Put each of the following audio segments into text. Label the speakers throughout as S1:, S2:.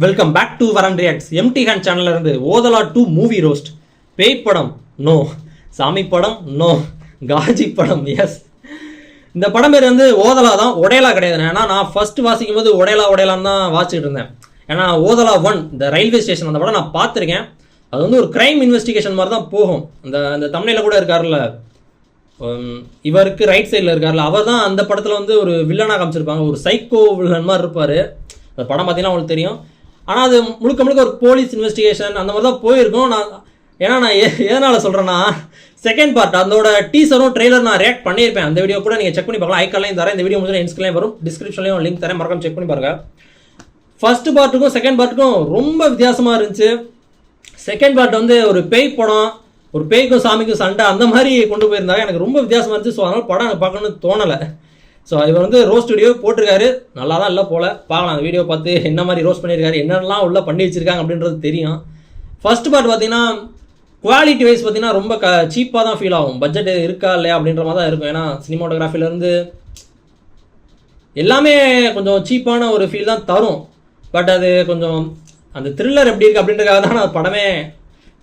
S1: Welcome back to வரன் reacts. Empty hand சேனல்ல இருந்து ஓதலா 2 மூவி ரோஸ்ட். பேய் படம் நோ, சாமி படம் நோ, காஜி படம் எஸ். இந்த படம் பேர் வந்து ஓதலா தான், ஒடேலா கிடையாது. ஏன்னா நான் ஃபர்ஸ்ட் வாசிக்கும் போது ஒடேலான்னு தான் வாசிச்சுட்டு இருந்தேன். ஏன்னா ஓதலா 1 இந்த ரயில்வே ஸ்டேஷன் அந்த படம் நான் பார்த்துருக்கேன். அது வந்து ஒரு கிரைம் இன்வெஸ்டிகேஷன் மாதிரி தான் போகும். அந்த தமிழில் கூட இருக்காருல்ல, இவருக்கு ரைட் சைடில் இருக்கார்ல, அவர் தான் அந்த படத்தில் வந்து ஒரு வில்லனாக காமிச்சிருப்பாங்க. ஒரு சைக்கோ வில்லன் மாதிரி இருப்பார். அந்த படம் பார்த்தீங்கன்னா உங்களுக்கு தெரியும். ஆனால் அது முழுக்க ஒரு போலீஸ் இன்வெஸ்டிகேஷன் அந்த மாதிரி தான் போயிருக்கும். நான் எதனால் சொல்கிறேன்னா, செகண்ட் பார்ட் அதோட டீசரும் ட்ரெய்லர் நான் ரியாக்ட் பண்ணியிருப்பேன். அந்த வீடியோ கூட நீங்கள் செக் பண்ணி பார்க்கலாம். ஐக்காலையும் தரேன், இந்த வீடியோ முடிஞ்சு இன்ஸ்கிரையும் வரும், டிஸ்கிரிப்ஷன்லையும் லிங்க் தரேன், மறக்காம செக் பண்ணி பாருங்க. ஃபர்ஸ்ட் பார்ட்டுக்கும் செகண்ட் பார்ட்டுக்கும் ரொம்ப வித்தியாசமாக இருந்துச்சு. செகண்ட் பார்ட் வந்து ஒரு பேய் படம், ஒரு பேய்க்கும் சாமிக்கும் சண்டை அந்த மாதிரி கொண்டு போயிருந்தாங்க. எனக்கு ரொம்ப வித்தியாசமாக இருந்துச்சு. ஸோ அதனால் படம் எனக்கு பார்க்கணும்னு தோணலை. ஸோ இவர் வந்து ரோஸ்ட் வீடியோ போட்டிருக்காரு, நல்லா தான் இல்லை போல். பார்க்கலாம் அந்த வீடியோ பார்த்து என்ன மாதிரி ரோஸ்ட் பண்ணியிருக்காரு, என்னென்னலாம் உள்ளே பண்ணி வச்சிருக்காங்க அப்படின்றது தெரியும். ஃபர்ஸ்ட் பார்ட் பார்த்தீங்கன்னா குவாலிட்டி வைஸ் பார்த்தீங்கன்னா ரொம்ப சீப்பாக தான் ஃபீல் ஆகும். பட்ஜெட் இருக்கா இல்லையா அப்படின்ற மாதிரி தான் இருக்கும். ஏன்னா சினிமாட்டோகிராஃபிலேருந்து எல்லாமே கொஞ்சம் சீப்பான ஒரு ஃபீல் தான் தரும். பட் அது கொஞ்சம் அந்த த்ரில்லர் எப்படி இருக்குது அப்படின்றதுக்காக தான் நான் படமே,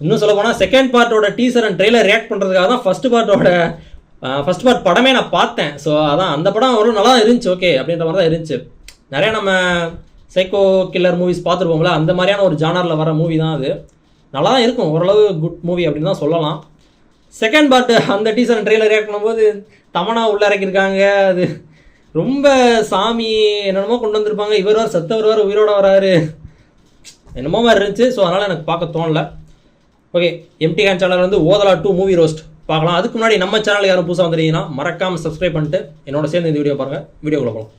S1: இன்னும் சொல்ல போனால் செகண்ட் பார்ட்டோட டீசர் அண்ட் ட்ரெய்லர் ரியாக்ட் பண்ணுறதுக்காக தான் ஃபர்ஸ்ட் பார்ட் படமே நான் பார்த்தேன். ஸோ அதான் அந்த படம் ஒரு நல்லா இருந்துச்சு, ஓகே அப்படின்ற மாதிரி தான் இருந்துச்சு. நிறையா நம்ம சைக்கோ கில்லர் மூவிஸ் பார்த்துருப்போம்ல, அந்த மாதிரியான ஒரு ஜானரில் வர மூவி தான் அது. நல்லா தான் இருக்கும், ஓரளவு குட் மூவி அப்படின்னு தான் சொல்லலாம். செகண்ட் பார்ட் அந்த டீசர் அண்ட் ட்ரெய்லர் ரியாக்ட் பண்ணும்போது தமனா உள்ள இறக்கியிருக்காங்க. அது ரொம்ப சாமி என்னென்னமோ கொண்டு வந்திருப்பாங்க. இவர் வேறு செத்தவர் வேறு உயிரோட வராரு, என்னமோ மாதிரி இருந்துச்சு. ஸோ அதனால் எனக்கு பார்க்க தோணலை. ஓகே, எம்டி ஹேண்ட் சேனல் வந்து ஓதலா 2 மூவி ரோஸ்ட் பார்க்கலாம். அதுக்கு முன்னாடி நம்ம சேனல் யாரும் புதுசாக வந்துருக்கீங்கன்னா மறக்காமல் சப்ஸ்கிரைப் பண்ணிட்டு என்னோட சேர்ந்து இந்த வீடியோ பாருங்கள். வீடியோக்குள்ள போகலாம்.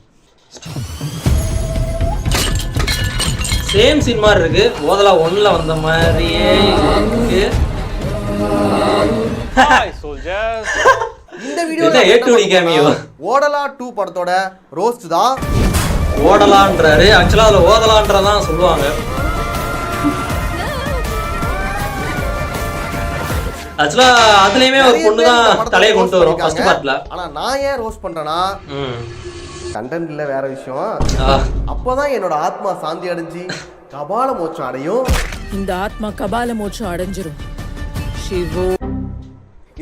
S1: சேம் சீன் மாதிரி இருக்கு, ஓதலா 1ல வந்த மாதிரியே இருக்கு.
S2: இந்த வீடியோல ஓடலா 2 படத்தோட ரோஸ்ட் தான்.
S1: ஓடலான்றாரு, ஆக்சுவலா அதுல ஓதலான்றதான் சொல்லுவாங்க. ஆக்சுவலா அதுலயுமே ஒரு பொண்ணு தான் தலையை கொண்டு வரும் ஃபர்ஸ்ட் பார்ட்ல.
S2: ஆனா நான் ஏன் ரோஸ்ட் பண்றேன்னா, கண்டென்ட் இல்ல வேற விஷயம். அப்பதான் என்னோட ஆத்மா சாந்தி அடைஞ்சு கபால மோட்சம் அடையும்.
S3: இந்த ஆத்மா கபால மோட்சம் அடைஞ்சிரும். சிவோ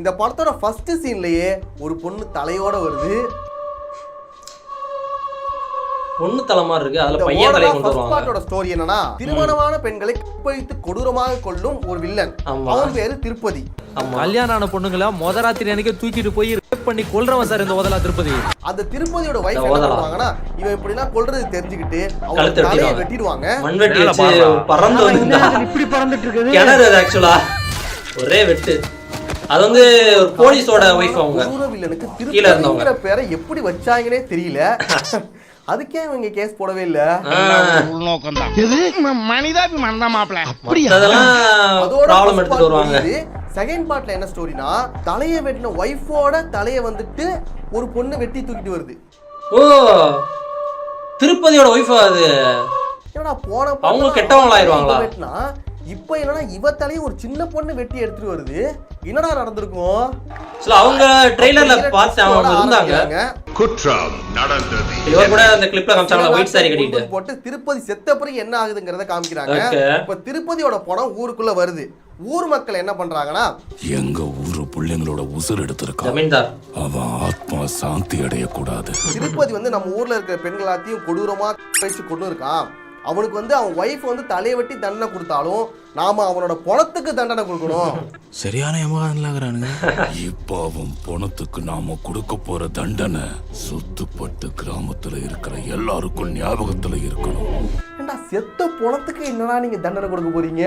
S2: இந்த படத்தோட ஃபர்ஸ்ட் சீன்லயே ஒரு பொண்ணு தலையோட வருது.
S1: பொண்ணு தலை மாதிரி இருக்கு, அதுல பையன் தலையை கொண்டு வருவாங்க.
S2: பார்ட்டோட ஸ்டோரி என்னன்னா, திருமணமான பெண்களை கற்பழித்து கொடூரமாக கொல்லும் ஒரு வில்லன். அவன் பேரு திருப்பதி.
S4: கல்யாணம் ஆன பொண்ணுங்கள ராத்திரி அன்னைக்கு தூக்கிட்டு போய் ரேப் பண்ணி கொல்றவன் சார் இந்த ஓதலா திருப்பதி.
S2: அந்த திருப்பதியோட வைஃப் என்ன பண்ணுவாங்கன்னா, இவன் இப்படிலாம் கொல்றது தெரிஞ்சுக்கிட்டு அவங்க தலையை வெட்டிடுவாங்க.
S1: மண்வெட்டி வச்சு பறந்து வந்து
S4: இப்படி பறந்துட்டு இருக்குது
S1: கிணறு. அது ஆக்சுவலா ஒரே வெட்டு. அது வந்து ஒரு போலீஸோட வைஃப். அவங்க
S2: வில்லனுக்கு திருப்பதிங்கிற பேரை எப்படி வச்சாங்கன்னே தெரியல. அதுக்கே இவங்க கேஸ் போடவே இல்ல. செகண்ட் பார்ட்ல என்ன ஸ்டோரினா, தலையை வெட்டின வைஃபோட தலையை வந்துட்டு ஒரு பொண்ணு வெட்டி தூக்கிட்டு வருது.
S1: ஓ, திருப்பதியோட வைஃப். அது
S2: என்னடா போன
S1: அவங்க கெட்டவங்களாயிருவாங்களா
S2: வெட்டினா, இப்போ என்னன்னா இவ தலையை ஒரு சின்ன பொண்ணு வெட்டி எடுத்துட்டு வருது. என்னடா நடந்திருக்கும்?
S1: அவங்க ட்ரெய்லர்ல பார்த்து அவங்க இருந்தாங்க,
S5: குற்றம் நடந்தது.
S1: இவர் கூட அந்த கிளிப்ல காமிச்சாங்க ஒயிட் சாரி கட்டிட்டு
S2: போட்டு திருப்பதி செத்த பிறகு என்ன ஆகுதுங்கறத காமிக்கிறாங்க. இப்ப திருப்பதியோட படம் ஊருக்குள்ள வருது. ஊர் மக்கள் என்ன பண்றாங்கன்னா,
S5: எங்க ஊரு பிள்ளைங்களோட உசுர் எடுத்திருக்கான்,
S1: ஜமீன்தார்
S5: அவன் ஆத்மா சாந்தி அடைய கூடாது.
S2: திருப்பதி வந்து நம்ம ஊர்ல இருக்கிற பெண்கள் எல்லாத்தையும் கொடூரமா பேசி கொண்டு இருக்கான். அவனுக்கு வந்து அவன் வைஃப் வந்து தலையை வெட்டி தண்டனை கொடுத்தாலும் நாம அவனோட பணத்துக்கு தண்டனை கொடுக்கணும்.
S5: சரியான ஏமாறானுங்க. இப்ப அவன் பணத்துக்கு நாம கொடுக்க போற தண்டனை சொத்துப்பட்டு கிராமத்துல இருக்கிற எல்லாருக்கும் ஞாபகத்துல இருக்கணும்.
S2: ஏண்டா செத்த பணத்துக்கு என்னடா நீங்க தண்டனை கொடுக்க போறீங்க?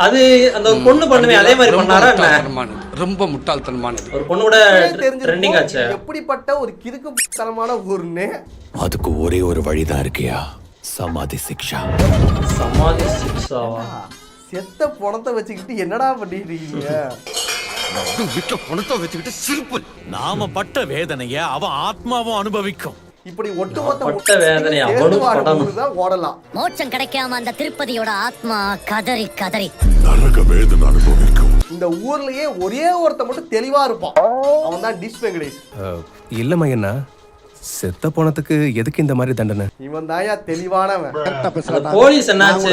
S1: அது அந்த பொண்ணு பண்ணுவே அதே மாதிரி பண்ணாரா?
S4: ரொம்ப முட்டாள்தனமானது.
S1: ஒரு பொண்ணு கூட ட்ரெண்டிங் ஆச்சு.
S2: எப்படிப்பட்ட ஒரு கிறுக்குத்தனமான ஊர்னு.
S5: அதுக்கு ஒரே ஒரு வழிதான் இருக்கியா, சமாதி சிக்ஷா.
S1: சமாதி சிக்ஷாவா?
S2: செத்த பணத்தை வச்சுக்கிட்டு என்னடா பண்ணிட்டு இருக்கீங்க?
S5: பணத்தை வச்சுக்கிட்டு சிரிப்பு. நாம பட்ட வேதனைய அவன் ஆத்மாவும் அனுபவிக்கும்.
S2: இப்படி ஒட்டுமொத்த
S1: வேதனை அவனும் படணும்.
S2: ஓடலாம்.
S6: மோட்சம் கிடைக்காம அந்த திருப்பதியோட ஆத்மா கதறி கதறி
S5: நரக வேதனை அனுபவிக்கும்.
S2: இந்த ஊர்லயே ஒரே ஒருத்த மட்டும் தெளிவா இருப்பான், அவன் தான் டிஷ் வெங்கடேஷ்.
S7: இல்ல மையண்ணா, செத்த போனதுக்கு எதுக்கு இந்த மாதிரி தண்டனை?
S2: இவன் தாயா தெளிவானவன்.
S1: போலீஸ் என்னாச்சு?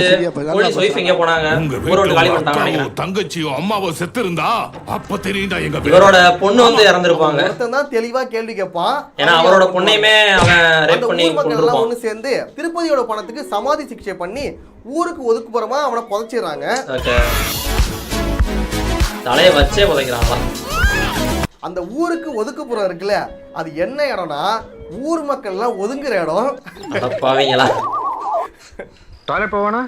S1: போலீஸ் ஒய்ஃப் எங்க போனாங்க?
S5: உங்க
S1: ஊரோட காலி
S5: வீட்டுல
S1: பண்ணிட்டாங்க
S5: அக்காவோ
S1: நினைக்கிறேன்.
S5: தங்கச்சியோ அம்மாவோ செத்து இருந்தா அப்ப தெரியுதா எங்க
S1: இவரோட பொண்ணு வந்து இறந்திருப்பாங்க.
S2: ஒருத்தன் தான் தெளிவா கேள்வி கேட்பான்.
S1: ஏன்னா அவரோட பொண்ணையுமே அவன் ரேப்
S2: அந்த
S1: பண்ணி
S2: ஊர் மக்கள் எல்லாம்
S1: கொண்டிருப்பான்.
S2: ஒண்ணு சேர்ந்து திருப்பதியோட பணத்துக்கு சமாதி சிகிச்சை பண்ணி ஊருக்கு ஒதுக்குப்புறமா அவனை புதைச்சிடுறாங்க.
S1: ஓகே. தலையை வச்சே புதைக்கிறாங்களா?
S2: அந்த ஊருக்கு ஒதுக்குப்புறம் இருக்குல்ல, அது என்ன இடம்னா ஊர் மக்கள் எல்லாம் ஒதுங்குற இடம்.
S1: பாவீங்களா?
S8: டாய்லெட் போவானா?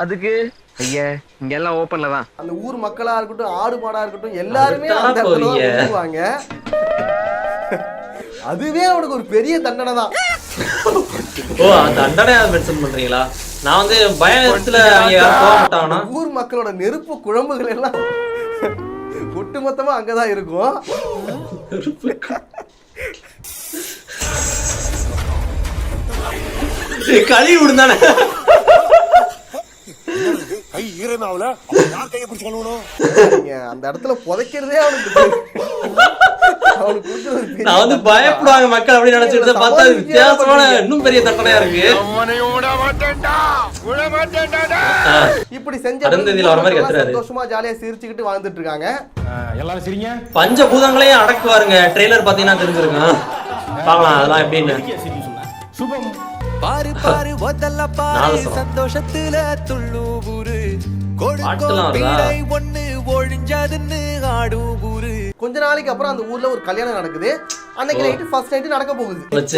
S8: அதுக்கு ஐயா இங்க எல்லாம் ஓபன்ல தான்.
S2: அந்த ஊர் மக்களா இருக்கட்டும், ஆடு மாடா இருக்கட்டும், எல்லாருமே
S1: அதுக்கு
S2: அந்த
S1: தான்
S2: இடத்துல
S1: போவீங்க.
S2: ஒதுங்குவாங்க. அதுவே அவனுக்கு ஒரு பெரிய தண்டனை தான்.
S1: ஓ, அந்த தண்டனையா மென்ஷன் பண்றீங்களா? நான் வந்து பயத்துல அவங்க யாரும் போக மாட்டாங்கன்னா
S2: ஊர் மக்களோட நெருப்பு குழம்புகள் எல்லாம் ஒட்டுமொத்தமா அங்கதான் இருக்கும்.
S1: கழுவி விடுந்தானே.
S2: நீங்க அந்த இடத்துல புதைக்கிறதே அவனுக்கு கொடுக்குற ஒரு பெரிய
S1: நான் வந்து பயப்படுவாங்க மக்கள் அப்படின்னு நினைச்சிட்டு பார்த்தா அது வித்தியாசமான இன்னும் பெரிய தண்டனையா இருக்கு.
S2: இப்படி செஞ்ச
S1: அருந்ததியில வர மாதிரி கத்துறாரு.
S2: சந்தோஷமா ஜாலியா சிரிச்சுக்கிட்டு வாழ்ந்துட்டு இருக்காங்க.
S1: பஞ்சபூதங்களையும் அடக்குவாருங்க. ட்ரெய்லர் பாத்தீங்கன்னா தெரிஞ்சிருக்கும். பார்க்கலாம் அதெல்லாம் எப்படின்னு.
S4: பாரு பாரு ஒதல்ல பாரு
S1: நாலு
S4: சந்தோஷத்துல துள்ளு ஊரு
S1: பாட்டுலாம் வருதா?
S4: ஒண்ணு ஒழிஞ்சதுன்னு ஆடும் ஊரு.
S2: கொஞ்ச நாளைக்கு அப்புறம் அந்த ஊர்ல ஒரு கல்யாணம் நடக்குது. அன்னைக்கு நைட்டு ஃபர்ஸ்ட் நைட் நடக்க போகுது.
S1: வச்சு.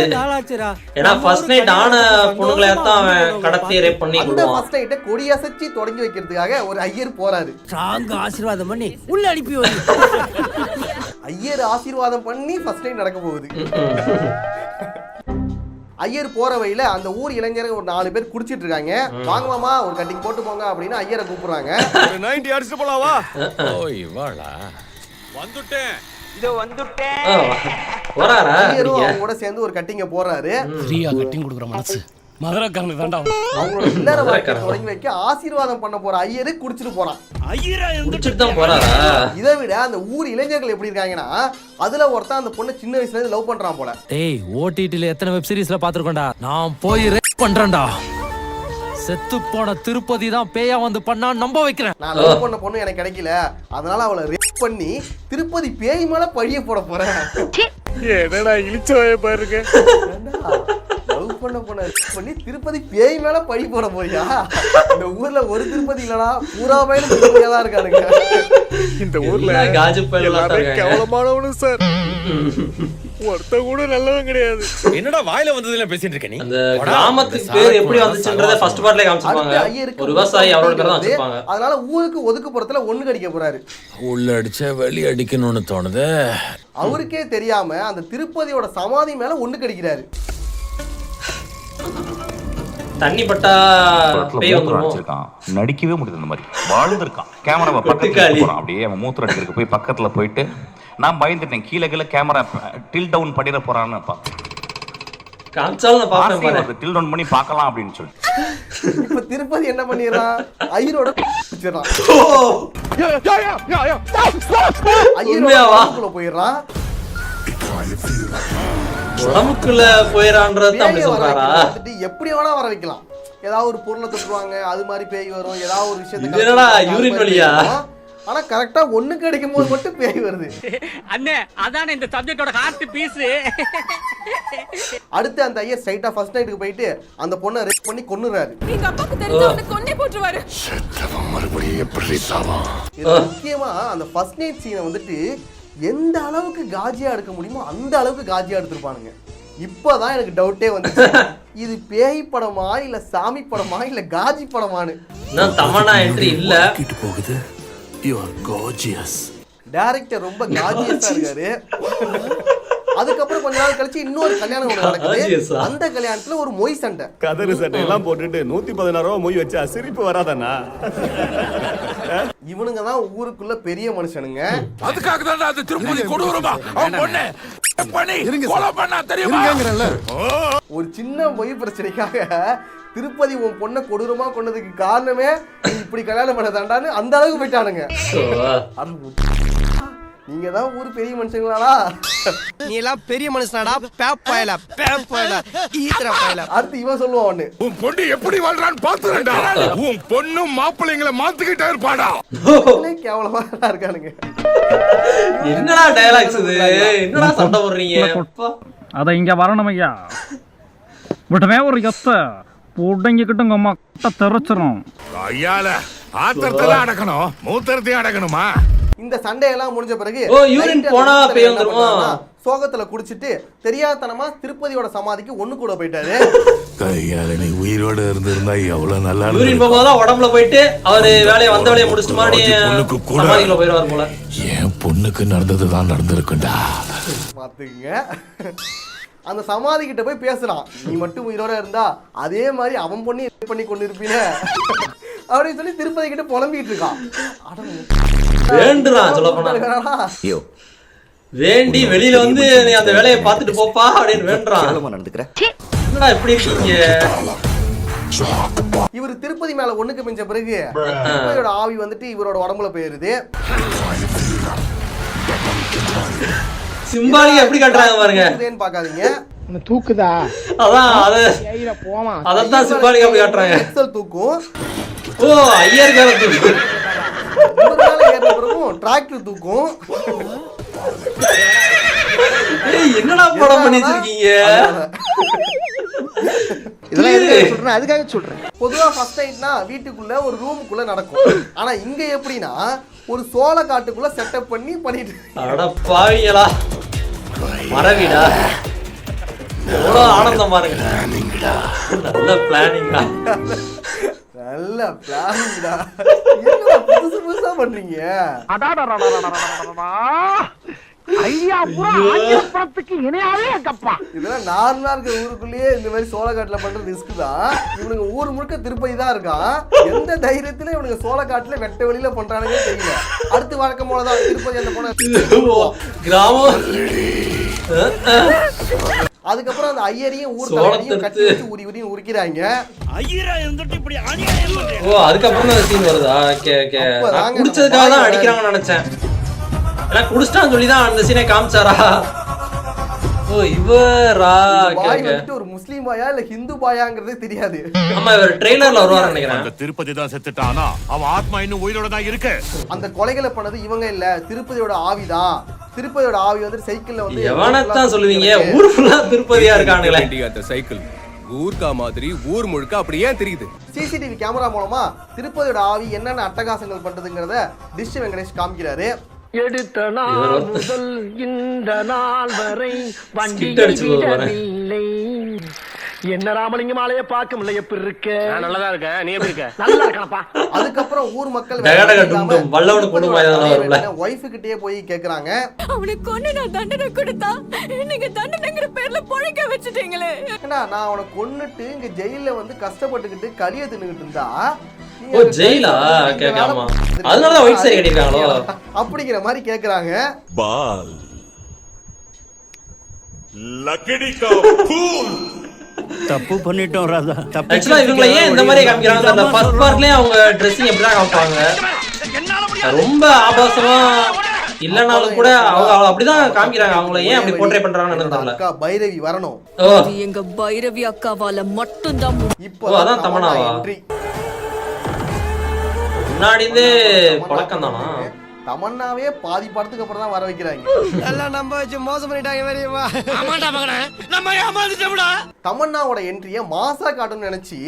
S1: ஏன்னா ஃபர்ஸ்ட் நைட் ஆன பொண்ணுங்களை தான் அவன் கடத்தி ரேப் பண்ணி
S2: அந்த
S1: கொடுவான்.
S2: ஃபர்ஸ்ட் நைட்டை கொடியசைச்சு தொடங்கி வைக்கிறதுக்காக ஒரு ஐயர் போறாரு.
S3: ஸ்ட்ராங் ஆசீர்வாதம் பண்ணி உள்ள அனுப்பி வை.
S2: ஐயர் ஆசீர்வாதம் பண்ணி ஃபர்ஸ்ட் நைட் நடக்க போகுது. ஐயர் போற வழியில அந்த ஊர் இளைஞர்கள் ஒரு 4 பேர் குடிச்சிட்டு இருக்காங்க. வாங்க மாமா ஒரு கட்டிங் போட்டு போங்க அப்படின்னு ஐயரை கூப்பிடுறாங்க.
S1: வராரா?
S2: ஐயரும் அவங்க கூட சேர்ந்து ஒரு கட்டிங்க போறாரு.
S7: ஃப்ரீயா கட்டிங் கொடுக்குற மனசு மதுரக்காரனுக்கு வேண்டாம்.
S2: அவங்களோட இல்லற வாழ்க்கை தொடங்கி வைக்க ஆசீர்வாதம் பண்ண போற ஐயரு குடிச்சிட்டு போறான்.
S1: குடிச்சிட்டு தான் போறாரா?
S2: இதை விட அந்த ஊர் இளைஞர்கள் எப்படி இருக்காங்கன்னா, அதுல ஒருத்தன் அந்த பொண்ணு சின்ன வயசுல இருந்து லவ் பண்றான் போல.
S4: டேய் ஓடிடில எத்தனை வெப் சீரிஸ்ல பாத்துருக்கோம்டா. நான் போய் ரேப் பண்றேன்டா. செத்து போன திருப்பதி தான் பேயா வந்து பண்ணா நம்ப வைக்கிறேன்.
S2: நான் லவ் பண்ண பொண்ணு எனக்கு கிடைக்கல, அதனால அவளை ரேப் பண்ணி திருப்பதி பேய் மேல பழிய போட போறேன்.
S8: என்னடா இழிச்சவே பாருங்க.
S2: லவ் பண்ண பொண்ணை rape பண்ணி திருப்பதி பேய் மேல பழி போட போறியா? இந்த ஊர்ல ஒரு திருப்பதி இல்லடா, பூரா பேரும் திருப்பதியா தான் இருக்கானுங்க.
S8: இந்த ஊர்ல
S1: எல்லாம் காஜு பயலுகளா தான்
S8: எல்லாமே
S1: இருக்காங்க.
S8: கேவலமானவனும் சார். ஒருத்த கூட நல்லவன் கிடையாது.
S9: என்னடா வாயில வந்ததுல பேசிட்டு இருக்க நீ?
S1: அந்த கிராமத்துக்கு பேர் எப்படி வந்துச்சுன்றத ஃபர்ஸ்ட் பார்ட்லயே காமிச்சிருப்பாங்க.
S2: அடுத்து ஐயருக்கு
S1: ஒரு விவசாயி அவரோட பேர் தான்
S2: வந்து,
S1: வச்சிருப்பாங்க.
S2: அதனால ஊருக்கு ஒதுக்குப்புறத்துல ஒண்ணு கடிக்க போறாரு.
S9: உள்ள அடிச்சா வெளி அடிக்கணும்னு தோணுது.
S2: அவருக்கே தெரியாம அந்த திருப்பதியோட சமாதி மேல ஒண்ணு கடிக்கிறாரு.
S1: தண்ணி பட்டா பேய் வந்துரும்.
S10: நடிக்கவே முடியுது. இந்த மாதிரி வாழ்ந்துருக்கான். கேமராவை பக்கத்துல போறான். அப்படியே அவன் மூத்திர அடிக்கிறதுக்கு போய் பக்கத்துல போயிட்டு நான் பயந்துட்டேன். கீழே கீழே கேமரா டில் டவுன் பண்ணிட போறான்னு
S1: காமிச்சாலும் நான் பாப்பேன் பாரு.
S10: டில் டவுன் பண்ணி பார்க்கலாம் அப்படின்னு சொல்லிட்டு
S2: இப்ப திருப்பதி என்ன பண்ணிடுறான்? ஐயரோட பிடிச்சிடறான்.
S1: உண்மையாவா?
S2: ஐயரோட போயிடுறான்.
S1: உடம்புக்குள்ள போயிரான்றது தான் அப்படி
S2: பேயை வர
S1: சொல்றாரா?
S2: வைக்கலாம். எப்படி வேணா வர வைக்கலாம். ஏதாவது ஒரு பொருளை தொட்டுருவாங்க, அது மாதிரி பேய் வரும். ஏதாவது ஒரு விஷயத்தை
S1: இது என்னடா, யூரின் வழியா?
S2: ஆனா கரெக்டா ஒண்ணு கிடைக்கும் போது மட்டும் பேய் வருது.
S8: அண்ணே அதானே இந்த சப்ஜெக்ட்டோட ஹார்ட் பீஸ்.
S2: அடுத்து அந்த ஐயர் ஸ்ட்ரைட்டா ஃபர்ஸ்ட் நைட்டுக்கு போயிட்டு அந்த பொண்ணை ரேப் பண்ணி கொன்னுறாரு.
S3: எங்க அப்பாக்கு தெரிஞ்ச அவனை கொன்னே போட்டுருவாரு.
S5: மறுபடியும் எப்படி சாவா?
S2: இது முக்கியமா அந்த ஃபர்ஸ்ட் நைட் சீனை வந்துட்டு எந்த அளவுக்கு காஜியா எடுக்க முடியுமோ அந்த அளவுக்கு காஜியா எடுத்திருப்பானுங்க. இப்பதான் எனக்கு டவுட்டே வந்துச்சு. இது பேய் படமா இல்ல சாமி படமா இல்ல காஜி படமானு.
S1: இன்னும் தமன்னா என்ட்ரி இல்ல.
S5: போகுது. You are gorgeous.
S2: டைரக்டர் ரொம்ப காஜியஸா இருக்காரு. அதுக்கப்புறம் கொஞ்ச நாள் கழிச்சு இன்னொரு கல்யாணம் ஒண்ணு நடக்குது. அந்த கல்யாணத்துல ஒரு மொய் சண்டை.
S8: கதறு சட்டை எல்லாம் போட்டுட்டு 116 ரூபா மொய் வச்சா சிரிப்பு வராதானா?
S2: இவனுங்க தான் ஊருக்குள்ள பெரிய மனுஷனுங்க.
S5: அதுக்காக தான் அது திருப்பதி கொடூரமா அவன் பொண்ணு பண்ணி கொலை பண்ணா தெரியுமா?
S2: ஒரு சின்ன மொய் பிரச்சனைக்காக திருப்பதி உன் பொண்ணை கொடூரமா கொண்டதுக்கு காரணமே நீ இப்படி கல்யாணம் பண்ண தாண்டான்னு அந்த அளவுக்கு போயிட்டானுங்க. நீங்க தான் ஊர் பெரிய மனுஷங்களாடா.
S7: நீ எல்லாம் பெரிய மனுஷனாடா. பேப்பாயல ஈத்திர பாயல.
S2: அடுத்து இவன் சொல்லுவான் ஒண்ணு.
S5: உன் பொண்ணு எப்படி வாழ்றான்னு பாத்துறேன்டா. உன் பொண்ணும் மாப்பிள்ளைங்களை மாத்திக்கிட்டே இருப்பாடா.
S2: கேவலமா இருக்கானுங்க.
S1: என்னடா டயலாக்ஸ் இது? என்னடா சண்டை போடுறீங்க?
S11: அத இங்க வரணும் ஐயா. விட்டவே ஒரு எத்த புடங்கிக்கிட்டு உங்க அம்மா கிட்ட தெரிச்சிரும்.
S5: ஐயால ஆத்திரத்துல அடக்கணும், மூத்திரத்தையும் அடக்கணுமா?
S2: இந்த சண்டையெல்லாம் முடிஞ்ச பிறகு
S1: யூரின் போனா பேய் வந்துருமா?
S2: சோகத்துல குடிச்சிட்டு தெரியாதனமா திருப்பதியோட சமாதிக்கு ஒண்ணு கூட போயிட்டாரு.
S5: கையால நீ உயிரோட இருந்திருந்தா எவ்வளவு நல்லா
S1: யூரின் போகும்போது உடம்புல போயிட்டு அவரு வேலையை வந்த வேலையை முடிச்சுட்டு மறுபடியும் சமாதிக்குள்ள போயிடுவார் போல.
S5: என் பொண்ணுக்கு நடந்ததுதான் நடந்திருக்குண்டா.
S2: பாத்துங்க. அந்த சமாதி கிட்ட போய் பேசுறான். நீ மட்டும் உயிரோட இருந்தா அதே மாதிரி அவன் பொண்ணு பண்ணி கொண்டு இருப்பீங்க அப்படின்னு சொல்லி திருப்பதி கிட்ட புலம்பிட்டு இருக்கான்.
S1: வேண்டுறான் சொல்ல போனா. வேண்டி வெளியில வந்து நீ அந்த வேலையை பார்த்துட்டு போப்பா அப்படின்னு வேண்டுறான். என்னடா இப்படி இருக்கீங்க?
S2: இவர் திருப்பதி மேல ஒண்ணுக்கு மிஞ்ச பிறகு திருப்பதியோட ஆவி வந்துட்டு இவரோட உடம்புல போயிருது.
S1: சிம்பாலிக் எப்படி காட்டுறாங்க பாருங்க.
S2: பாக்காதீங்க.
S7: தூக்குதா?
S1: அதான் அதான் சிம்பாலிக் அப்படி காட்டுறாங்க.
S2: எக்ஸல் தூக்கும்.
S1: ஓ ஐயர்கார தூக்கும்.
S2: டிராக்டர் தூக்கும்.
S1: என்னடா படம் பண்ணி வச்சிருக்கீங்க?
S2: அதுக்காக சொல்றேன். பொதுவா ஃபர்ஸ்ட் நைட்னா வீட்டுக்குள்ள ஒரு ரூமுக்குள்ள நடக்கும். ஆனா இங்க எப்படின்னா ஒரு சோள காட்டுக்குள்ள செட்டப் பண்ணி பண்ணிட்டு.
S1: அட பாவிங்களா, மறவிடா. எவ்வளோ ஆனந்தம் பாருங்க. நல்ல பிளானிங்கா.
S2: நல்ல பிளானிங்கடா. என்ன புதுசு புதுசா பண்றீங்க? இதெல்லாம் நார்மலா இருக்க ஊருக்குள்ளேயே இந்த மாதிரி சோளக்காட்டுல பண்ற ரிஸ்க் தான். இவனுங்க ஊர் முழுக்க திருப்பதி தான் இருக்கான். எந்த தைரியத்துல இவனுங்க சோளக்காட்டுல வெட்ட வெளியில பண்றானுங்க தெரியல. அடுத்து வழக்கம் போலதான் திருப்பதி அந்த போன
S1: கிராமம்.
S2: அதுக்கப்புறம் அந்த ஐயரையும் ஊர் தலைவரையும் கட்டி வச்சு உரி உரியும் உரிக்கிறாங்க.
S1: ஓ அதுக்கப்புறம் தான் சீன் வருதா? Okay okay. குடிச்சதுக்காக தான் அடிக்கிறாங்கன்னு நினைச்சேன். குடிச்சிட்டான்னு சொல்லி தான் அந்த சீனை காமிச்சாரா? ஓ இவரா?
S2: ஒரு முஸ்லீம் பாயா இல்ல ஹிந்து பாயாங்கிறதே தெரியாது.
S1: ஆமா இவர் ட்ரெய்லர்ல வருவாரு நினைக்கிறேன்.
S5: அந்த திருப்பதி தான் செத்துட்டானா? அவன் ஆத்மா இன்னும் உயிரோட தான் இருக்கு.
S2: அந்த கொலைகளை பண்ணது இவங்க இல்ல, திருப்பதியோட ஆவிதான். திருப்பதியோட ஆவி வந்து சைக்கிள்ல வந்து
S1: எவனத்தான் சொல்லுவீங்க? ஊர் ஃபுல்லா திருப்பதியா இருக்கானுங்களே.
S7: அந்த சைக்கிள் ஊர்கா மாதிரி ஊர் முழுக்க அப்படி ஏன் தெரியுது?
S2: சிசிடிவி கேமரா மூலமா திருப்பதியோட ஆவி என்னென்ன அட்டகாசங்கள் பண்றதுங்கிறத டிஷ் வெங்கடேஷ் காமிக்கிறாரு.
S8: எடுத்த நாள் முதல் இந்த நாள் வரை வண்டி விடவில்லை. என்ன ராமலிங்கமாலையே பார்க்க முடியல. எப்படி இருக்க? நல்லதா இருக்க. நீ எப்படி இருக்க? நல்லா இருக்கனப்பா.
S2: அதுக்கப்புறம் ஊர் மக்கள் ஒய்ஃப் கிட்டே போய் கேக்குறாங்க.
S3: அவனுக்கு கொன்னு நான் தண்டனை கொடுத்தா நீங்க தண்டனைங்கிற பேர்ல பொழைக்க வச்சுட்டீங்களே.
S2: ஏன்னா நான் அவனை கொன்னுட்டு இங்க ஜெயில வந்து கஷ்டப்பட்டுக்கிட்டு களிய தின்னுகிட்டு இருந்தா
S1: ஓ ஜெயிலா? கேட்காமா? அதனால தான் ஒயிட் சாரி கட்டிருக்காங்களோ
S2: அப்படிங்கிற மாதிரி கேக்குறாங்க.
S5: பால் லக்கடி கா ஃபூல்.
S11: தப்பு பண்ணிட்டோம் ராதா.
S1: ஆக்சுவலா இவங்க ஏன் இந்த மாதிரி காமிக்கிறாங்க? அந்த ஃபர்ஸ்ட் பார்ட்லயே அவங்க ட்ரெஸ்ஸிங் எப்படி தான் காமிப்பாங்க. ரொம்ப ஆபாசமா இல்லனாலும் கூட அவங்க அப்படிதான் காமிக்கிறாங்க. அவங்கள ஏன் அப்படி போர்ட்ரே பண்றாங்கன்னு தெரியல.
S2: அக்கா பைரவி வரணும்.
S3: எங்க பைரவி அக்காவால மட்டும் தான்.
S2: இப்போ
S1: அதான் தமன்னாவா? முன்னாடி இருந்தே பழக்கம் தானா?
S2: தமன்னாவே பாதி படத்துக்கு அப்புறம் தான் வர வைக்கிறாங்க.
S7: எல்லாம் நம்ப வச்சு மோசம் பண்ணிட்டாங்க வேறியவா.
S5: ஆமாடா மகனே, நம்ம ஏமாந்துட்டோம்டா.
S2: தமன்னாவோட என்ட்ரிய மாசா காட்டுன்னு நினைச்சு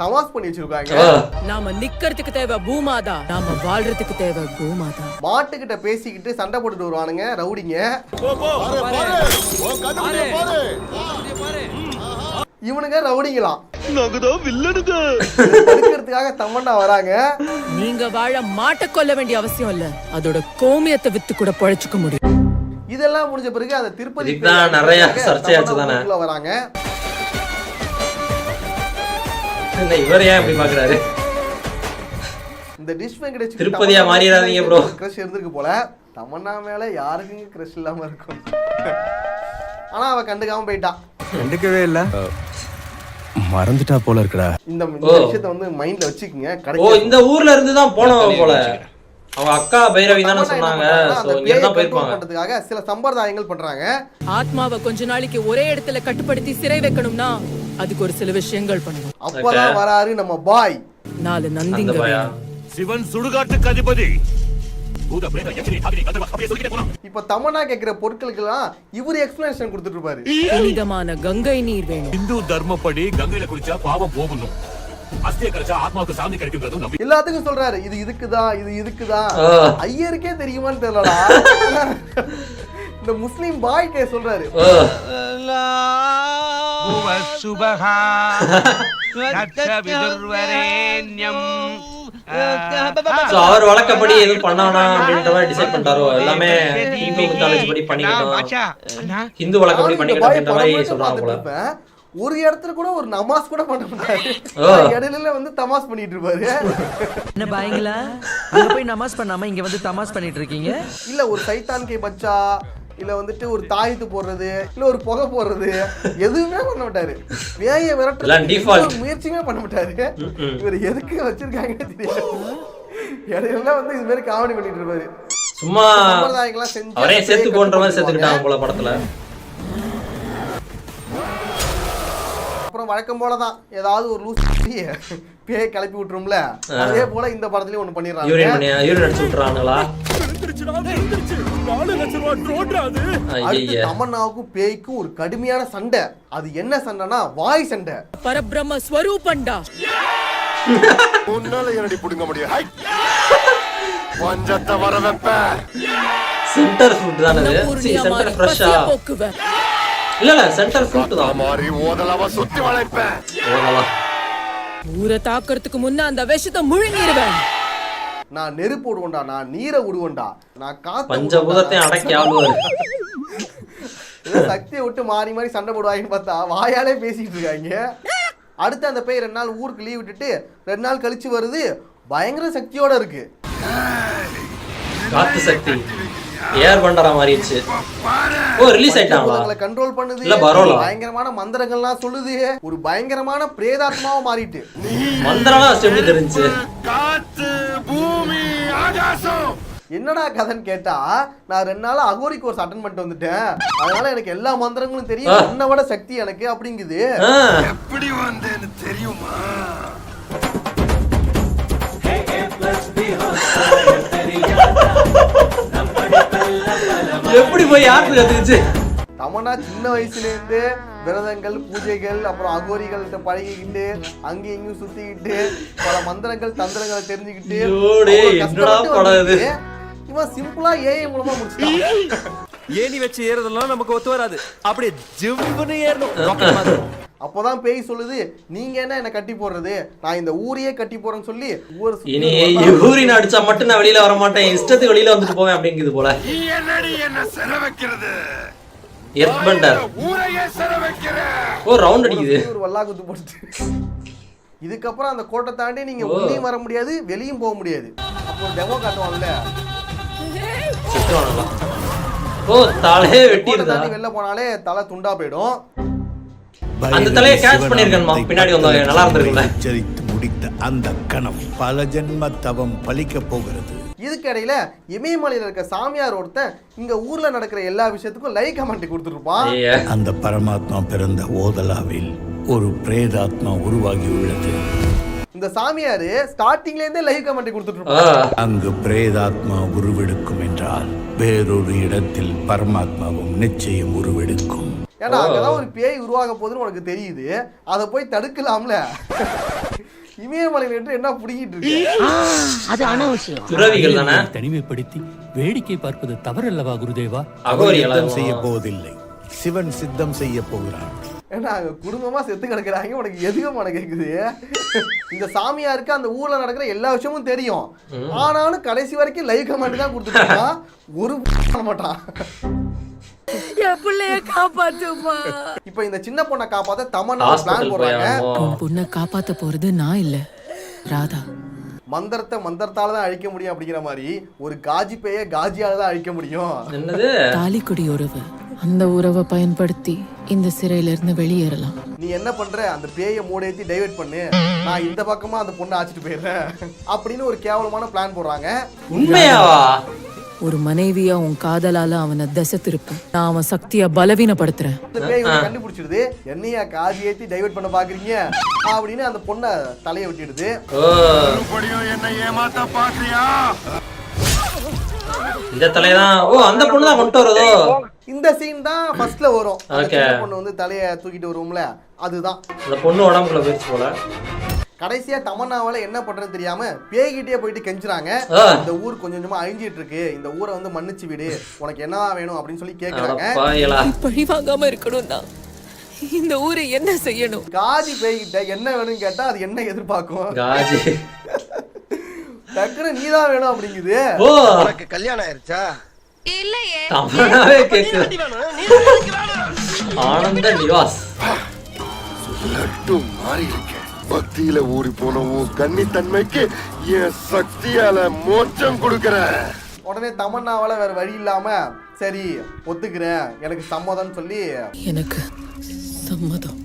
S2: தமாஸ் பண்ணி வச்சிருக்காங்க.
S3: நாம நிக்கிறதுக்கு தேவை பூமாதா, நாம வாழ்றதுக்கு தேவை கோமாதா.
S2: மாட்டுக்கிட்ட பேசிக்கிட்டு சண்டை போட்டுட்டு வருவானுங்க ரவுடிங்க. இவனுங்க ரவுடிங்களாம். தடுக்கிறதுக்காக தமன்னா வராங்க.
S3: நீங்க வாழ மாட்டை கொல்ல வேண்டிய அவசியம் இல்ல, அதோட கோமியத்தை வித்து கூட பழச்சுக்க முடியும்.
S2: இதெல்லாம் முடிஞ்ச பிறகு அந்த திருப்பதி
S1: நிறைய சர்ச்சையாச்சு தானே
S2: வராங்க.
S1: இவர் ஏன் இப்படி பாக்குறாரு?
S2: இந்த டிஷ் வெங்கடேஷ்
S1: திருப்பதியா மாறிடாதீங்க ப்ரோ.
S2: கிரஷ் இருந்திருக்கு போல. தமன்னா மேல யாருக்குங்க கிரஷ் இல்லாம இருக்கும்? ஆனா அவ கண்டுக்காம போயிட்டா.
S7: கண்டுக்கவே இல்ல, மறந்துட்டா போல இருக்குடா.
S2: இந்த விஷயத்தை வந்து மைண்ட்ல வச்சுக்கங்க.
S1: ஓ இந்த ஊர்ல இருந்து தான் போனவங்க போல. அவங்க அக்கா பைரவி தானே சொன்னாங்க.
S2: அந்த
S1: இங்க தான்
S2: பேயை
S1: போயிருப்பாங்க.
S2: பண்றதுக்காக சில சம்பிரதாயங்கள் பண்றாங்க.
S3: ஆத்மாவை கொஞ்ச நாளைக்கு ஒரே இடத்துல கட்டுப்படுத்தி சிறை வைக்கணும்னா அதுக்கு ஒரு சில விஷயங்கள் பண்ணணும்.
S2: அப்பதான் வராரு நம்ம பாய்.
S3: 4 நந்திங்க வேணும்.
S5: சிவன் சுடுகாட்டுக்கு அதிபதி.
S2: இப்ப தமன்னா கேக்குற பொருட்களுக்கெல்லாம் இவரு எக்ஸ்பிளனேஷன் கொடுத்துட்டு இருப்பாரு.
S3: புனிதமான கங்கை நீர் வேணும்.
S5: இந்து தர்மப்படி கங்கையில குளிச்சா பாவம் போகணும். அஸ்திய கரைச்சா ஆத்மாவுக்கு சாந்தி கிடைக்கும்ன்றது நம்பிக்கை.
S2: எல்லாத்துக்கும் சொல்றாரு இது இதுக்குதான் இது இதுக்குதான். ஐயருக்கே தெரியுமான்னு தெரியலடா. இந்த முஸ்லிம் பாய்க்கே சொல்றாரு.
S1: அவர் வழக்கப்படி எதுவும் பண்ணானா அப்படின்ற மாதிரி டிசைட் பண்ணிட்டாரோ. எல்லாமே ஹிந்து மித்தாலஜி படி பண்ணிக்கிட்டோம், ஹிந்து வழக்கப்படி பண்ணிக்கிட்டோம் அப்படின்ற மாதிரி சொல்றாங்க போல.
S2: ஒரு இடத்துல கூட ஒரு நமாஸ் கூட பண்ண மாட்டாரு. இடையில வந்து தமாஸ் பண்ணிட்டு இருப்பாரு.
S8: என்ன பாயங்களா அங்க போய் நமாஸ் பண்ணாம இங்க வந்து தமாஸ் பண்ணிட்டு இருக்கீங்க?
S2: இல்ல ஒரு சைத்தான் கே பச்சா, இல்ல வந்துட்டு ஒரு தாயத்து போடுறது, இல்ல ஒரு புகை போடுறது, எதுவுமே பண்ண மாட்டாரு. பேய விரட்ட முயற்சியுமே பண்ண மாட்டாரு. இவர் எதுக்கு வச்சிருக்காங்கன்னு தெரியாது. இடையில வந்து இது மாதிரி காமெடி பண்ணிட்டு இருப்பாரு.
S1: சும்மா அவரே செத்து போன்ற மாதிரி செத்துக்கிட்டாங்க போல படத்துல.
S2: அப்புறம் வழக்கம் போலதான் ஏதாவது ஒரு லூஸ் பேய கிளப்பி விட்டுரும்ல, அதே போல இந்த படத்துலயும் ஒண்ணு பண்ணிடுறாங்க.
S1: யூரின் அடிச்சு விட்டுறாங்களா?
S2: தமன்னாவுக்கும் பேய்க்கும் ஒரு கடுமையான சண்டை. அது என்ன சண்டைனா வாய் சண்டை.
S3: பரபிரம்ம ஸ்வரூபண்டா.
S7: உன்னால என்னடி புடுங்க முடியும்? பஞ்சத்தை வர வெப்ப.
S1: சென்டர் ஃப்ரூட் தானே இது. சென்டர் ஃப்ரெஷ்ஷா இல்ல சென்டர் ஃப்ரூட் தான்.
S7: மாதிரி ஓதலவ சுத்தி வளைப்ப.
S1: ஓதலா
S3: ஊரை தாக்குறதுக்கு முன்ன அந்த விஷத்தை முழுங்கிடுவேன்.
S2: நான் நெருப்பு விடுவேன்டா, நான் நீரை விடுவேன்டா, நான் காத்து
S1: பஞ்சபூதத்தை அடக்கி ஆளுவாரு.
S2: சக்தியை விட்டு மாறி மாறி சண்டை போடுவாங்கன்னு பார்த்தா வாயாலே பேசிட்டு இருக்காங்க. அடுத்து அந்த பேய் 2 நாள் ஊருக்கு லீவ் விட்டுட்டு 2 நாள் கழிச்சு வருது. பயங்கர சக்தியோட இருக்கு.
S1: காத்து சக்தி ஏர் பண்டற மாதிரிச்சு. ஓ ரிலீஸ் ஆயிட்டாங்களா?
S2: கண்ட்ரோல் பண்ணுது.
S1: இல்ல பரோலா
S2: பயங்கரமான மந்திரங்கள்லாம் சொல்லுது. ஒரு பயங்கரமான பிரேதாத்மாவா மாறிட்டு.
S1: மந்திரம்லாம் எப்படி தெரிஞ்சு?
S7: காத்து பூமி ஆகாசம்.
S2: என்னடா கதைன்னு கேட்டா, நான் 2 நாள் அகோரி கோர்ஸ் அட்டெண்ட் பண்ணிட்டு வந்துட்டேன், அதனால எனக்கு எல்லா மந்திரங்களும் தெரியும், என்னை விட சக்தி எனக்கு அப்படிங்குது.
S7: எப்படி வந்தேன்னு தெரியுமா?
S1: எப்படி போய் யாருக்கு கத்துக்கிச்சு?
S2: தமன்னா சின்ன வயசுல இருந்து விரதங்கள், பூஜைகள், அப்புறம் அகோரிகள்கிட்ட பழகிக்கிட்டு அங்கேயும் இங்கேயும் சுத்திக்கிட்டு பல மந்திரங்கள் தந்திரங்களை தெரிஞ்சுக்கிட்டு இவன் சிம்பிளா ஏஐ மூலமா முடிச்சுட்டான்.
S8: ஏணி வச்சு ஏறதெல்லாம் நமக்கு ஒத்து வராது. அப்படியே ஜிவ்வுன்னு ஏறணும்.
S2: அப்போதான் பேய் சொல்லுது, நீங்க என்ன கட்டி போடுறது, நான் இந்த ஊரையே கட்டி போறேன்னு சொல்லி
S1: இனி யூரின் அடிச்சா மட்டும் நான் வெளியில வர மாட்டேன், இஷ்டத்துக்கு வெளியில வந்துட்டு போவேன் அப்படிங்குது போல.
S7: என்ன சிற வைக்கிறது?
S1: ஓ ரவுண்ட் அடிக்குது.
S2: ஒரு வல்லா குத்து போட்டு இதுக்கப்புறம் அந்த கோட்டை தாண்டி நீங்க உள்ளேயும் வர முடியாது, வெளியும் போக முடியாது. அப்போ டெமோ காட்டுவாங்கல்ல,
S1: ஓ தலையே வெட்டிடுதா?
S2: வெளில போனாலே தலை துண்டா போயிடும்.
S1: அந்த தலையை கேட்ச் பண்ணிருக்கேன்மா, பின்னாடி வந்தாங்க, நல்லா இருந்திருக்குல்ல.
S5: எச்சரித்து முடித்த அந்த கணம் பல ஜென்ம தவம் பலிக்க போகிறது.
S2: இதுக்கு இடையில இமயமலையில இருக்க சாமியார் ஒருத்தன் இங்க ஊர்ல நடக்கிற எல்லா விஷயத்துக்கும் லைக் கமெண்ட் கொடுத்துருப்பான்.
S5: அந்த பரமாத்மா பிறந்த ஓதலாவில் ஒரு பிரேதாத்மா உருவாகி உள்ளது.
S2: இந்த சாமியாரு ஸ்டார்டிங்ல இருந்தே லைவ் கமெண்ட் கொடுத்துட்டு இருப்பான்.
S5: அங்கு பிரேதாத்மா உருவெடுக்கும் என்றால் வேறொரு இடத்தில் பரமாத்மாவும் நிச்சயம் உருவெடுக்கும்.
S2: ஏன்னா அங்கதான் ஒரு பேய் உருவாக போகுதுன்னு உனக்கு தெரியுது, அதை போய் தடுக்கலாம்ல. இமயமலையில என்று என்ன புடிக்கிட்டு இருக்கு?
S6: அது அனாவசியம்.
S1: துறவிகள் தானே.
S4: தனிமைப்படுத்தி வேடிக்கை பார்ப்பது தவறல்லவா குருதேவா?
S5: அகோரிகள் செய்ய போவதில்லை, சிவன் சித்தம் செய்ய போகிறான்.
S2: ஏன்னா அங்க குடும்பமா செத்து கிடக்குறாங்க, உனக்கு எதுவும் உனக்கு கேக்குது? இந்த சாமியாருக்கு அந்த ஊர்ல நடக்கிற எல்லா விஷயமும் தெரியும், ஆனாலும் கடைசி வரைக்கும் லைவ் கமெண்ட் தான் கொடுத்துட்டு ஒரு பண்ண மாட்டான். இப்ப இந்த சின்ன பொண்ணை காப்பாத்த தமன்னா பிளான் போடுறாங்க.
S3: பொண்ணை காப்பாத்த போறது நான் இல்ல, ராதா.
S2: மந்திரத்தை மந்திரத்தால தான் அழிக்க முடியும் அப்படிங்கிற மாதிரி ஒரு காஜி பேய காஜியால தான் அழிக்க முடியும்.
S1: என்னது?
S3: தாலிக்குடி உறவு அந்த உறவை பயன்படுத்தி இந்த சிறையில இருந்து வெளியேறலாம்.
S2: நீ என்ன பண்ற, அந்த பேயை மூடேத்தி டைவர்ட் பண்ணு, நான் இந்த பக்கமா அந்த பொண்ணை ஆச்சிட்டு போயிடுறேன் அப்படின்னு ஒரு கேவலமான பிளான் போடுறாங்க.
S1: உண்மையாவா?
S3: ஒரு மனைவியா உன் காதலால அவனை திசை திருப்பு. நான் அவன் சக்தியை பலவீனப்படுத்துறேன்.
S2: இந்த பேய் வந்து கண்டுபிடிச்சிடுது, என்னையா காதி ஏத்தி டைவர்ட் பண்ண பாக்குறீங்க அப்படின்னு அந்த பொண்ணை தலையை விட்டுடுது.
S8: என்ன ஏமாத்த பாக்குறியா?
S1: இந்த தலைதான். ஓ, அந்த பொண்ணு தான் கொண்டு வரதோ.
S2: இந்த சீன் தான் ஃபர்ஸ்ட்ல வரும். அந்த சின்ன பொண்ணு வந்து தலையை தூக்கிட்டு வருவோம்ல, அதுதான்.
S1: அந்த பொண்ணு உடம்புக்குள்ள போயிடுச்சு போல.
S2: கடைசியா தமன்னாவால என்ன பண்றது தெரியாம பேய்கிட்டே போயிட்டு கெஞ்சுறாங்க. இந்த ஊர் கொஞ்சம் கொஞ்சமா அழிஞ்சிட்டு இருக்கு, இந்த ஊரை வந்து மன்னிச்சு விடு, உனக்கு என்ன வேணும் அப்படின்னு சொல்லி கேக்குறாங்க.
S3: பழி வாங்காம இருக்கணும்னா இந்த ஊரை என்ன செய்யணும்?
S2: காதி பேய்கிட்ட என்ன வேணும்னு கேட்டா அது என்ன எதிர்பார்க்கும்?
S1: காஜி
S2: டக்குனு நீதான் வேணும் அப்படிங்குது.
S1: ஓ,
S8: உனக்கு கல்யாணம் ஆயிருச்சா?
S3: இல்லையே.
S1: தமனாவே கேக்குது. ஆனந்த நிவாஸ்
S8: லட்டும் மாறி இருக்க. பக்தியில ஊறி போன உன் கன்னித்தன்மைக்கு என் சக்தியால மோட்சம் கொடுக்கற.
S2: உடனே தமன்னாவால வேற வழி இல்லாம சரி ஒத்துக்கிறேன், எனக்கு சம்மதம் சொல்லி
S3: எனக்கு சம்மதம்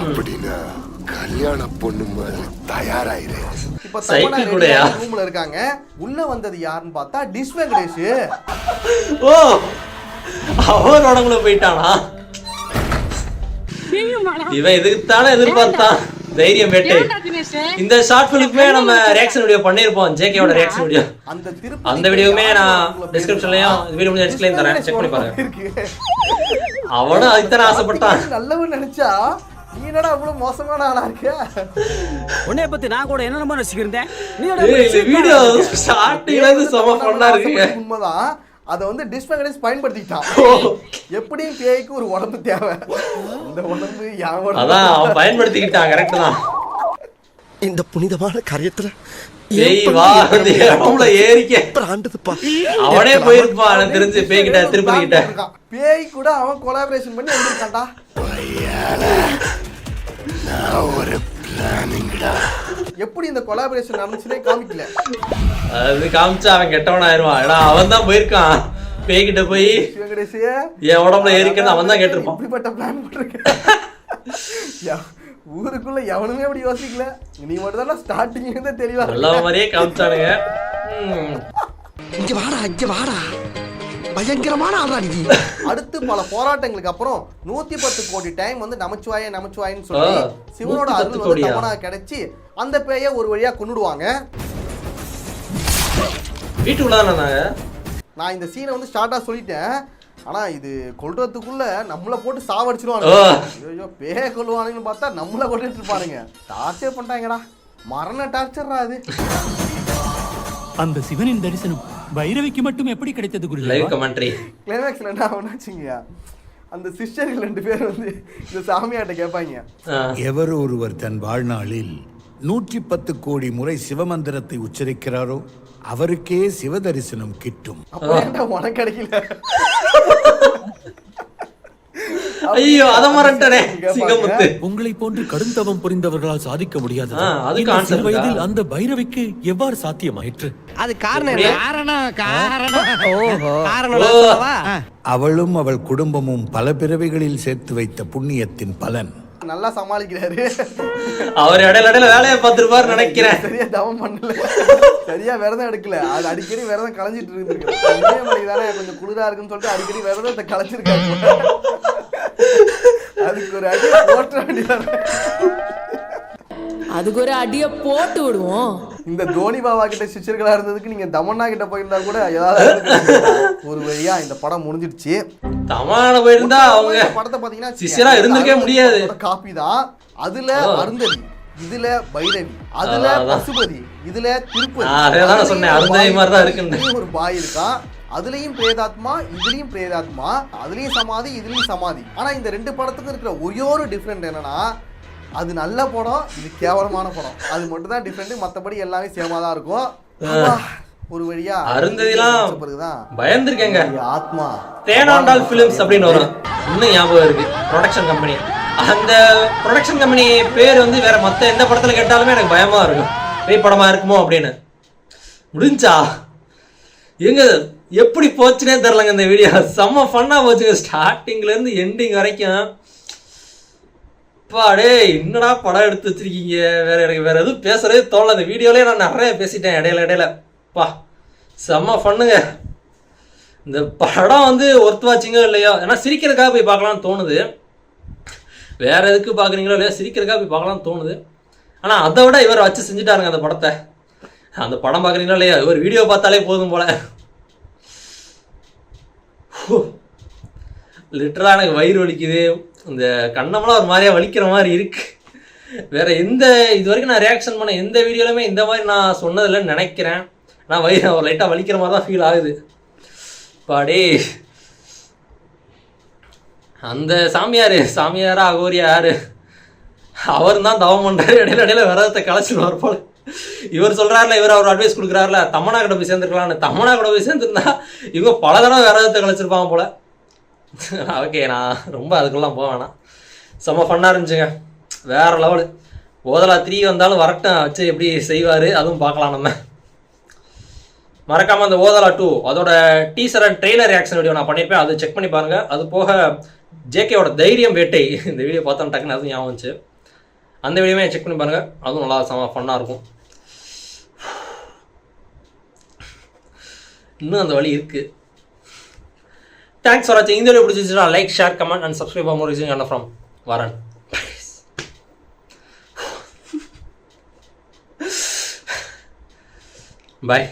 S8: அப்படின்னா கல்யாண பொண்ணு மாதிரி தயாராயிரு.
S2: இப்ப தமன்னா ரூம்ல இருக்காங்க. உள்ள வந்தது யாருன்னு பார்த்தா டிஷ் வெங்கடேஷ்.
S1: ஓ, அவர் உடம்புல போயிட்டானா? இவன் இதுக்கு தானே எதிர்பார்த்தான். தைரியம் வேட்டை. இந்த ஷார்ட் ஃபிலிமே நம்ம ரியாக்ஷன் வீடியோ பண்ணிருப்போம், ஜேகேவோட ரியாக்ஷன் வீடியோ. அந்த வீடியோவுமே நான் டிஸ்கிரிப்ஷன்லயும் வீடியோ முடிஞ்ச டிஸ்க்ளைம் தரேன், செக் பண்ணி பாருங்க. அவனும் அதுதான் ஆசைப்பட்டான்.
S2: நல்லவன் நினைச்சா நீ என்னடா அவ்வளவு மோசமான ஆளா இருக்க?
S11: உன்னைய பத்தி நான் கூட என்னென்னமோ நினைச்சிருந்தேன்.
S1: வீடியோ ஸ்டார்டிங்ல இருந்து செம ஃபன்னா இருக்கு.
S2: உண்மைதான். அதை வந்து டிஷ் வெங்கடேஷ் பயன்படுத்திட்டான். எப்படியும் பேய்க்கு ஒரு உடம்பு தேவை, இந்த உடம்பு யாவோட
S1: அதான் அவன் பயன்படுத்திக்கிட்டான். கரெக்ட் தான்.
S8: இந்த புனிதமான காரியத்துல
S1: பேய் வா வந்து உடம்புல ஏறிக்க அவனே போயிருப்பான். எனக்கு தெரிஞ்சு பேய் கிட்ட, திருப்பதி கிட்ட.
S2: பேய் கூட அவன் கொலாபரேஷன் பண்ணி வந்திருக்கான்டா. எப்படி இந்த கொலாபரேஷன் நடந்துச்சுனே காமிக்கல.
S1: அது காமிச்சா அவன் கெட்டவன் ஆயிருவான். ஏன்னா அவன் தான் போயிருக்கான் பேய்கிட்ட போய் என் உடம்புல ஏறிக்கன்னு அவன் தான் கேட்டிருப்பான்.
S2: இப்படிப்பட்ட பிளான் போட்டிருக்கேன். ஊருக்குள்ள எவனுமே அப்படி யோசிக்கல. நீ மட்டும் தான் ஸ்டார்டிங்ல இருந்தே தெளிவா
S1: நல்ல மாதிரியே காமிச்சானுங்க.
S8: இங்க வாடா, இங்க வாடா, பயங்கரமான ஆளா நீ.
S2: அடுத்து பல போராட்டங்களுக்கு அப்புறம் 110 கோடி டைம் வந்து நமச்சிவாயன்னு சொல்லி சிவனோட அருள் வந்து தமனா கிடைச்சி அந்த பேயை ஒரு வழியா கொன்னுடுவாங்க.
S1: வீட்டுக்குள்ள
S2: நான் இந்த சீனை வந்து ஸ்டார்ட்டா சொல்லிட்டேன். ஆனா இது கொல்றதுக்குள்ள நம்மள போட்டு சாவடிச்சிருவாங்க. ஐயோ பேய கொல்லுவானுங்கன்னு பார்த்தா நம்மள கொண்டுட்டு இருப்பானுங்க. டார்ச்சர் பண்ணிட்டாங்கடா, மரண டார்ச்சர்ரா அது.
S11: அந்த சிவனின் தரிசனம் பைரவிக்கு மட்டும் எப்படி கிடைத்தது குரு?
S1: லைவ் கமெண்ட்ரி
S2: கிளைமேக்ஸ்ல என்ன ஆச்சுங்க, அந்த சிஸ்டர்கள் 2 பேர் வந்து இந்த சாமியாட்ட கேட்பாங்க,
S5: எவர் ஒருவர் தன் வாழ்நாளில் 110 கோடி முறை சிவமந்திரத்தை உச்சரிக்கிறாரோ அவருக்கே சிவ தரிசனம் கிட்டும்.
S2: உனக்கு கிடைக்கல.
S1: ஐயோ அத மறந்துட்டனே. சிங்கமுத்து
S4: உங்களை போன்று கடும் தவம் புரிந்தவர்களால் சாதிக்க முடியாது. அது வயதில் அந்த பைரவிக்கு எவ்வாறு சாத்தியமாயிற்று?
S8: அது காரணம்
S5: அவளும் அவள் குடும்பமும் பல பிறவிகளில் சேர்த்து வைத்த புண்ணியத்தின் பலன்.
S2: நல்லா சமாளிக்கிறாரு
S1: அவர். இடையில வேலையை பார்த்துருப்பாரு நினைக்கிறேன்.
S2: சரியா தவம் பண்ணல, சரியா விரதம் எடுக்கல. அது அடிக்கடி விரதம் கலைஞ்சிட்டு இருக்கு. தானே கொஞ்சம் குளிரா இருக்குன்னு சொல்லிட்டு அடிக்கடி விரதத்தை கலைச்சிருக்காரு. அதுக்கு ஒரு அடியை போட்ட வேண்டியதான.
S3: அதுக்கு ஒரு அடியை போட்டு விடுவோம்.
S2: இந்த தோனி பாபா கிட்ட சிஷ்யர்களா இருந்ததுக்கு நீங்க தமன்னா கிட்ட போயிருந்தா கூட ஏதாவது ஒரு வழியா இந்த படம் முடிஞ்சிடுச்சு.
S1: தமன்னா போயிருந்தா அவங்க
S2: படத்தை பாத்தீங்கன்னா
S1: சிஷ்யரா இருந்திருக்கவே முடியாது.
S2: காப்பி தான். அதுல அருந்ததி, இதுல பைரவி, அதுல பசுபதி, இதுல திருப்பதி.
S1: அதான் சொன்னேன், அருந்ததி மாதிரி தான் இருக்கு.
S2: ஒரு பாய் இருக்கான், அதுலயும் பிரேதாத்மா, இதுலயும் பிரேதாத்மா, அதுலயும் சமாதி, இதுலயும் சமாதி. ஆனா இந்த 2 படத்துக்கும் இருக்கிற ஒரே ஒரு டிஃபரெண்ட் என்னன்னா, அது நல்ல படம், இது கேவலமான படம். அது மட்டும் தான் டிஃபரெண்ட். மற்றபடி எல்லாமே சேமா தான் இருக்கும். ஒரு வழியா
S1: அருந்ததிலாம் பயந்துருக்கேங்க.
S2: ஆத்மா
S1: தேனாண்டால் பிலிம்ஸ் அப்படின்னு வரும், இன்னும் ஞாபகம் இருக்கு. Production company. அந்த ப்ரொடக்ஷன் கம்பெனி பேர் வந்து வேற மற்ற எந்த படத்துல கேட்டாலுமே எனக்கு பயமா இருக்கும், பேய் படமா இருக்குமோ அப்படின்னு. முடிஞ்சா எங்க எப்படி போச்சுனே தெரிலங்க இந்த வீடியோ. செம்ம ஃபன்னாக போச்சுங்க ஸ்டார்டிங்லேருந்து எண்டிங் வரைக்கும். பாடே என்னடா படம் எடுத்து வச்சிருக்கீங்க. எனக்கு வேற எதுவும் பேசுறதே தோணல. இந்த வீடியோலேயே நான் நிறைய பேசிட்டேன் இடையில. பா செம்ம ஃபண்ணுங்க. இந்த படம் வந்து ஒர்த் வாட்சிங்கோ இல்லையோ, ஏன்னா சிரிக்கிறதுக்காக போய் பார்க்கலான்னு தோணுது. வேற எதுக்கு பார்க்குறீங்களோ இல்லையா, சிரிக்கிறதுக்காக போய் பார்க்கலான்னு தோணுது. ஆனால் அதை விட இவர் வச்சு செஞ்சுட்டாருங்க அந்த படத்தை. அந்த படம் பார்க்குறீங்களோ இல்லையா, இவர் வீடியோ பார்த்தாலே போதும் போல. லிட்டரலாக எனக்கு வயிறு வலிக்குது. இந்த கண்ணமெல்லாம் ஒரு மாதிரியா வலிக்கிற மாதிரி இருக்கு. வேற எந்த இது வரைக்கும் நான் ரியாக்ஷன் பண்ண எந்த வீடியோலுமே இந்த மாதிரி நான் சொன்னதில்லைன்னு நினைக்கிறேன். நான் வயிறு லைட்டாக வலிக்கிற மாதிரி தான் ஃபீல் ஆகுது. பாடே அந்த சாமியாரா அகோரியா யாரு, அவர் தான் தவம் பண்ணுறாரு. இடையில விரதத்தை கலைச்சிடுவார் போல. இவர் சொல்கிறாருல, இவர் அவர் அட்வைஸ் கொடுக்குறாருல, தமனா கூட போய் சேர்ந்துருக்கலான்னு. தமனா கூட போய் சேர்ந்துருந்தா இவங்க பல தடவை விரதத்தை கலைச்சிருப்பாங்க போல. ஓகே, நான் ரொம்ப அதுக்குள்ளலாம் போக வேணாம். செம்ம ஃபன்னாக இருந்துச்சுங்க, வேற லெவலு. ஓதலா 3 வந்தாலும் வரட்டும் வச்சு எப்படி செய்வார் அதுவும் பார்க்கலாம். நம்ம மறக்காமல் அந்த ஓதலா 2 அதோட teaser and trailer reaction video நான் பண்ணியிருப்பேன், அது செக் பண்ணி பாருங்கள். அது போக ஜேகேவோட தைரியம் வேட்டை இந்த வீடியோ பார்த்தோம் டக்குன்னு அதுவும் ஞாபகம் வந்துச்சு. அந்த வீடியோவே செக் பண்ணி பாருங்கள், அதுவும் நல்லா செம்ம ஃபன்னாக இருக்கும். இன்னும் அந்த வழி இருக்குது. தேங்க்ஸ் ஃபார் வாட்சிங். இந்த வீடியோ பிடிச்சிருச்சுன்னா like, share, comment and subscribe for more reviews from Varan. Bye.